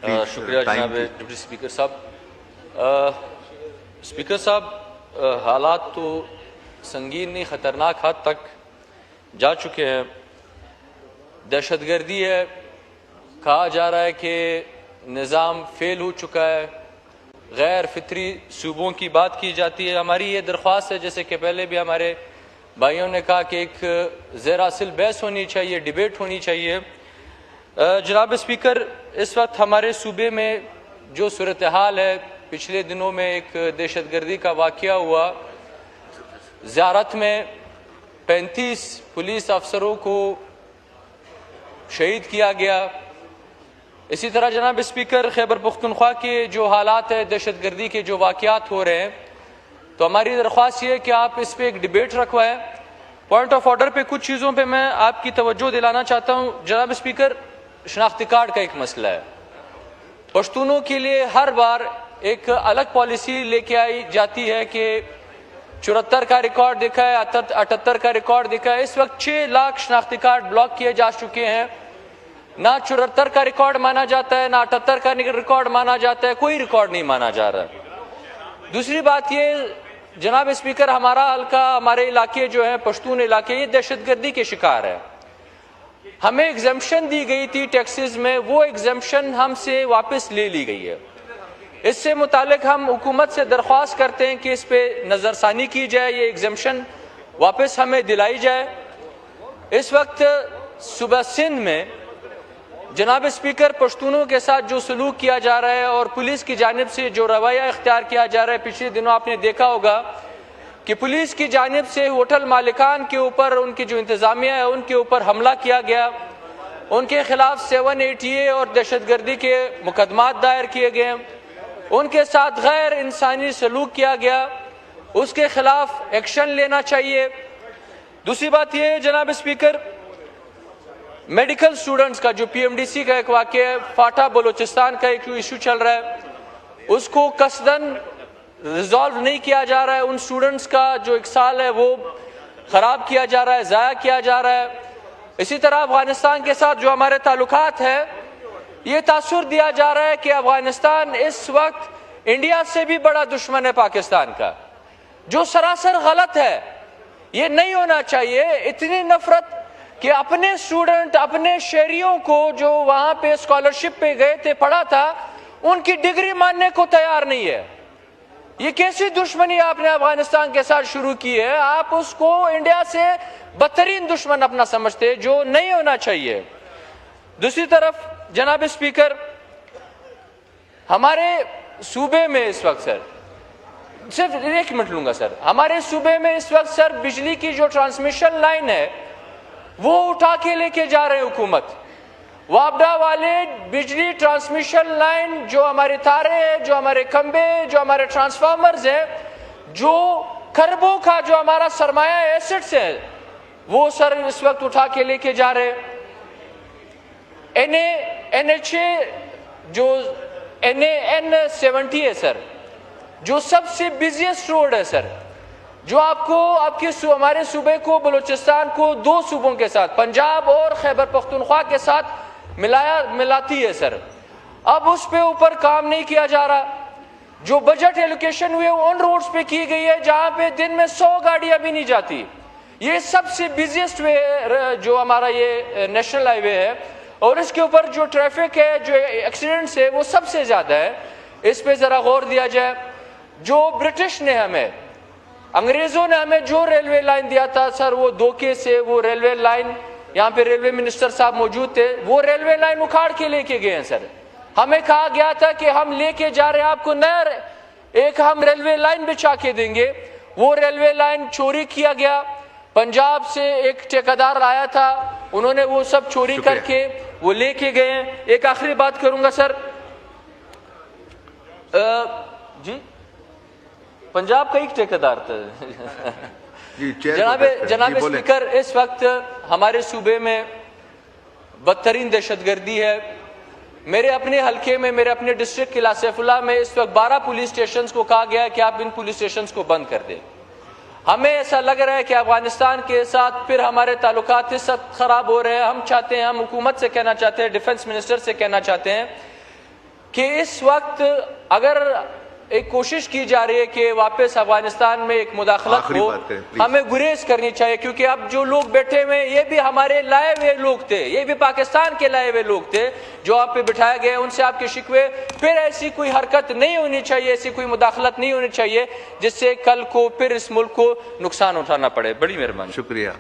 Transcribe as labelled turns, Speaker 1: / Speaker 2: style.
Speaker 1: शुक्रिया जनाब deputy speaker साहब। स्पीकर साहब, हालात तो संगीन नहीं ख़तरनाक हद तक जा चुके हैं। दहशतगर्दी है, कहा जा रहा है कि निज़ाम फेल हो चुका है, गैर फितरी सूबों की बात की जाती है। हमारी ये दरख्वास्त है, जैसे कि पहले भी हमारे भाइयों ने कहा, कि एक ज़ेर-हासिल बहस होनी चाहिए, डिबेट होनी चाहिए। जनाब स्पीकर, इस वक्त हमारे सूबे में जो सूरत हाल है, पिछले दिनों में एक दहशतगर्दी का वाक़या हुआ। ज़ियारत में 35 पुलिस अफसरों को शहीद किया गया। इसी तरह जनाब स्पीकर, खैबर पख्तूनख्वा के जो हालात है, दहशतगर्दी के जो वाक़यात हो रहे हैं, तो हमारी दरख्वास्त ये है कि आप इस पर एक डिबेट रखवाएं। पॉइंट ऑफ ऑर्डर पे कुछ चीज़ों पे मैं आपकी तवज्जो दिलाना चाहता हूँ। जनाब स्पीकर, शनाख्ती कार्ड का एक मसला है। पश्तूनों के लिए हर बार एक अलग पॉलिसी लेके आई जाती है कि 74 का रिकॉर्ड देखा है, 78 का रिकॉर्ड देखा है। इस वक्त 6 लाख शनाख्ती कार्ड ब्लॉक किए जा चुके हैं। ना 74 का रिकॉर्ड माना जाता है, ना 78 का रिकॉर्ड माना जाता है, कोई रिकॉर्ड नहीं माना जा रहा। दूसरी बात ये जनाब स्पीकर, हमारा हल्का, हमारे इलाके जो है पश्तून इलाके, ये दहशतगर्दी के शिकार है। हमें एग्जम्पशन दी गई थी टैक्सेस में, वो एग्जम्पशन हमसे वापस ले ली गई है। इससे मुतालिक हम हुकूमत से दरख्वास्त करते हैं कि इस पर नज़रसानी की जाए, ये एग्जम्पशन वापस हमें दिलाई जाए। इस वक्त सुबह सिंध में जनाब स्पीकर, पश्तूनों के साथ जो सलूक किया जा रहा है और पुलिस की जानिब से जो रवैया इख्तियार किया जा रहा है, पिछले दिनों आपने देखा होगा कि पुलिस की जानिब से होटल मालिकान के ऊपर, उनकी जो इंतज़ामिया है उनके ऊपर हमला किया गया। उनके खिलाफ 780 और दहशतगर्दी के मुकदमात दायर किए गए। उनके साथ गैर इंसानी सलूक किया गया, उसके खिलाफ एक्शन लेना चाहिए। दूसरी बात यह है जनाब स्पीकर, मेडिकल स्टूडेंट्स का जो PMDC का एक वाक़या है, फाटा बलोचिस्तान का एक इशू चल रहा है, उसको कसदन रिजॉल्व नहीं किया जा रहा है। उन स्टूडेंट्स का जो 1 साल है वो ख़राब किया जा रहा है, ज़ाया किया जा रहा है। इसी तरह अफगानिस्तान के साथ जो हमारे ताल्लुकात है, ये तासुर दिया जा रहा है कि अफगानिस्तान इस वक्त इंडिया से भी बड़ा दुश्मन है पाकिस्तान का, जो सरासर गलत है। ये नहीं होना चाहिए। इतनी नफरत कि अपने स्टूडेंट, अपने शहरियों को जो वहाँ पे स्कॉलरशिप पे गए थे, पढ़ा था, उनकी डिग्री मानने को तैयार नहीं है। ये कैसी दुश्मनी आपने अफगानिस्तान के साथ शुरू की है? आप उसको इंडिया से बदतरीन दुश्मन अपना समझते हैं, जो नहीं होना चाहिए। दूसरी तरफ जनाब स्पीकर, हमारे सूबे में इस वक्त सर, सिर्फ 1 मिनट लूंगा सर, हमारे सूबे में इस वक्त सर बिजली की जो ट्रांसमिशन लाइन है वो उठा के लेके जा रहे हैं हुकूमत। वापडा वाले बिजली ट्रांसमिशन लाइन, जो हमारे तारे हैं, जो हमारे खंबे, जो हमारे ट्रांसफार्मर्स हैं, जो खरबों का जो हमारा सरमाया एसेट्स है, वो सर इस वक्त उठा के लेके जा रहे हैं। NHA जो NA-N70 है सर, जो सबसे बिजिएस्ट रोड है सर, जो आपको हमारे सूबे को, बलूचिस्तान को 2 सूबों के साथ, पंजाब और खैबर पख्तूनख्वा के साथ मिलाती है सर। अब उस पे ऊपर काम नहीं किया जा रहा। जो बजट एलोकेशन हुए उन रोड्स पे की गई है जहां पे दिन में 100 गाड़ियां भी नहीं जाती। ये सबसे बिजिएस्ट वे जो हमारा ये नेशनल हाईवे है, और इसके ऊपर जो ट्रैफिक है, जो एक्सीडेंट्स है, वो सबसे ज्यादा है। इस पे जरा गौर दिया जाए। जो ब्रिटिश ने हमें, अंग्रेजों ने हमें जो रेलवे लाइन दिया था सर, वो धोखे से वो रेलवे लाइन, यहाँ पे रेलवे मिनिस्टर साहब मौजूद थे, वो रेलवे लाइन उखाड़ के लेके गए हैं सर। हमें कहा गया था कि हम लेके जा रहे हैं, आपको नया एक हम रेलवे लाइन बिछा के देंगे। वो रेलवे लाइन चोरी किया गया। पंजाब से एक ठेकेदार आया था, उन्होंने वो सब चोरी करके वो लेके गए हैं। एक आखिरी बात करूंगा सर, जी पंजाब का एक ठेकेदार था जनाब स्पीकर, इस वक्त हमारे सूबे में बदतरीन दहशतगर्दी है। मेरे अपने हलके में, मेरे अपने डिस्ट्रिक्ट किला सैफुल्ला में इस वक्त 12 पुलिस स्टेशन को कहा गया है कि आप इन पुलिस स्टेशन को बंद कर दें। हमें ऐसा लग रहा है कि अफगानिस्तान के साथ फिर हमारे ताल्लुकात इस वक्त खराब हो रहे हैं। हम चाहते हैं, हम हुकूमत से कहना चाहते हैं, डिफेंस मिनिस्टर से कहना चाहते हैं कि इस वक्त अगर एक कोशिश की जा रही है कि वापस अफगानिस्तान में एक मुदाखलत हो, हमें गुरेज करनी चाहिए, क्योंकि अब जो लोग बैठे हुए ये भी हमारे लाए हुए लोग थे, ये भी पाकिस्तान के लाए हुए लोग थे जो आप पे बिठाए गए, उनसे आपके शिकवे। फिर ऐसी कोई हरकत नहीं होनी चाहिए, ऐसी कोई मुदाखलत नहीं होनी चाहिए जिससे कल को फिर इस मुल्क को नुकसान उठाना पड़े। बड़ी मेहरबानी,
Speaker 2: शुक्रिया।